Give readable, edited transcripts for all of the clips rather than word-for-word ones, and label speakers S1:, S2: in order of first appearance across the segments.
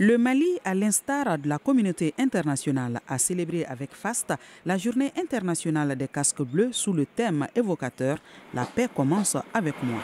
S1: Le Mali, à l'instar de la communauté internationale, a célébré avec faste la journée internationale des casques bleus sous le thème évocateur « La paix commence avec moi ».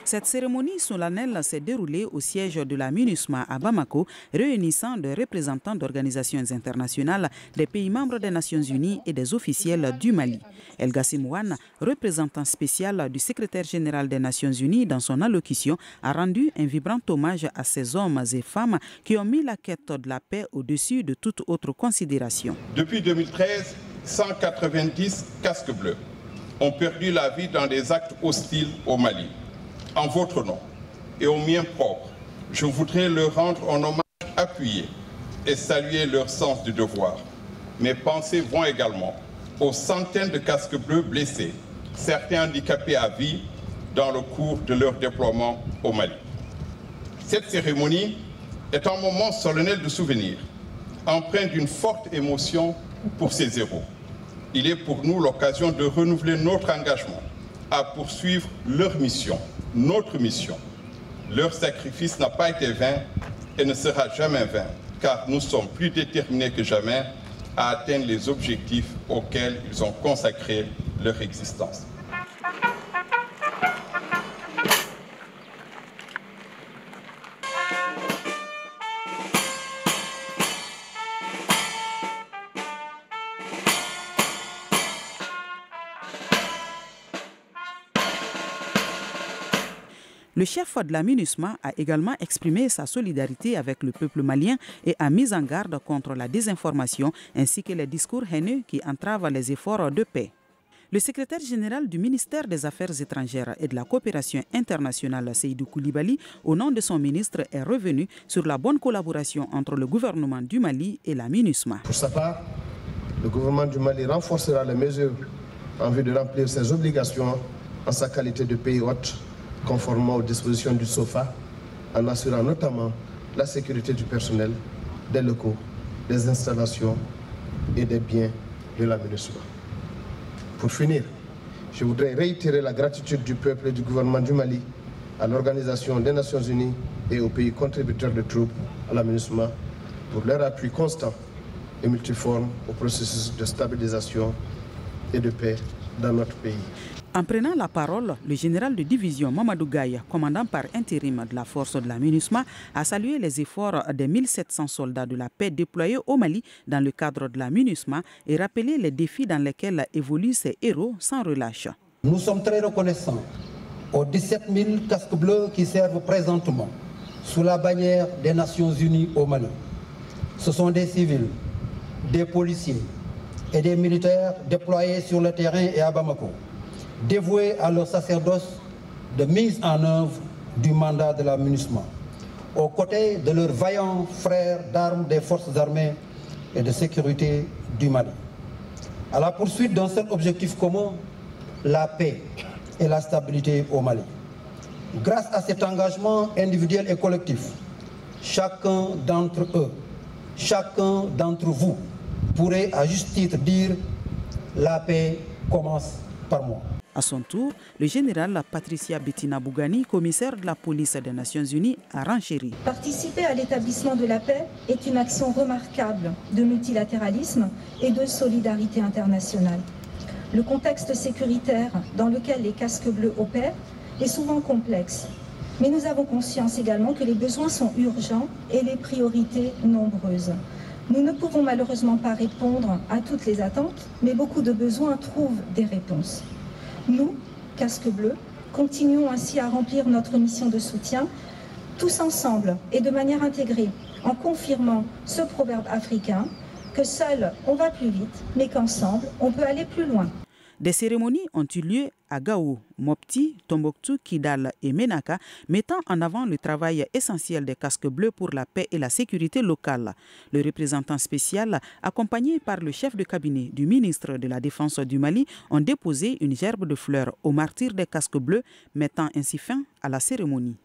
S1: Cette cérémonie solennelle s'est déroulée au siège de la MINUSMA à Bamako, réunissant des représentants d'organisations internationales, des pays membres des Nations Unies et des officiels du Mali. El Gassim Ouane, représentant spécial du secrétaire général des Nations Unies dans son allocution, a rendu un vibrant hommage à ces hommes et femmes qui ont mis la quête de la paix au-dessus de toute autre considération.
S2: Depuis 2013, 190 casques bleus ont perdu la vie dans des actes hostiles au Mali. En votre nom et au mien propre, je voudrais leur rendre un hommage appuyé et saluer leur sens du devoir. Mes pensées vont également aux centaines de casques bleus blessés, certains handicapés à vie dans le cours de leur déploiement au Mali. Cette cérémonie est un moment solennel de souvenir, empreint d'une forte émotion pour ces héros. Il est pour nous l'occasion de renouveler notre engagement à poursuivre leur mission, notre mission. Leur sacrifice n'a pas été vain et ne sera jamais vain, car nous sommes plus déterminés que jamais à atteindre les objectifs auxquels ils ont consacré leur existence.
S1: Le chef de la MINUSMA a également exprimé sa solidarité avec le peuple malien et a mis en garde contre la désinformation ainsi que les discours haineux qui entravent les efforts de paix. Le secrétaire général du ministère des Affaires étrangères et de la coopération internationale, Seydou Koulibaly, au nom de son ministre, est revenu sur la bonne collaboration entre le gouvernement du Mali et la MINUSMA.
S3: Pour sa part, le gouvernement du Mali renforcera les mesures en vue de remplir ses obligations en sa qualité de pays hôte, conformément aux dispositions du SOFA, en assurant notamment la sécurité du personnel, des locaux, des installations et des biens de la MINUSMA. Pour finir, je voudrais réitérer la gratitude du peuple et du gouvernement du Mali à l'Organisation des Nations Unies et aux pays contributeurs de troupes à la MINUSMA pour leur appui constant et multiforme au processus de stabilisation et de paix dans notre pays.
S1: En prenant la parole, le général de division Mamadou Gaye, commandant par intérim de la force de la MINUSMA, a salué les efforts des 1700 soldats de la paix déployés au Mali dans le cadre de la MINUSMA et rappelé les défis dans lesquels évoluent ces héros sans relâche.
S4: Nous sommes très reconnaissants aux 17 000 casques bleus qui servent présentement sous la bannière des Nations Unies au Mali. Ce sont des civils, des policiers et des militaires déployés sur le terrain et à Bamako, dévoués à leur sacerdoce de mise en œuvre du mandat de la MINUSMA, aux côtés de leurs vaillants frères d'armes des forces armées et de sécurité du Mali, à la poursuite d'un seul objectif commun, la paix et la stabilité au Mali. Grâce à cet engagement individuel et collectif, chacun d'entre eux, chacun d'entre vous pourrait à juste titre dire « la paix commence par moi ».
S1: À son tour, le général Patricia Bettina Bougani, commissaire de la police des Nations Unies, a renchéri.
S5: Participer à l'établissement de la paix est une action remarquable de multilatéralisme et de solidarité internationale. Le contexte sécuritaire dans lequel les casques bleus opèrent est souvent complexe, mais nous avons conscience également que les besoins sont urgents et les priorités nombreuses. Nous ne pouvons malheureusement pas répondre à toutes les attentes, mais beaucoup de besoins trouvent des réponses. Nous, casques bleus, continuons ainsi à remplir notre mission de soutien, tous ensemble et de manière intégrée, en confirmant ce proverbe africain que seul on va plus vite, mais qu'ensemble on peut aller plus loin.
S1: Des cérémonies ont eu lieu à Gao, Mopti, Tombouctou, Kidal et Menaka, mettant en avant le travail essentiel des casques bleus pour la paix et la sécurité locale. Le représentant spécial, accompagné par le chef de cabinet du ministre de la Défense du Mali, ont déposé une gerbe de fleurs aux martyrs des casques bleus, mettant ainsi fin à la cérémonie.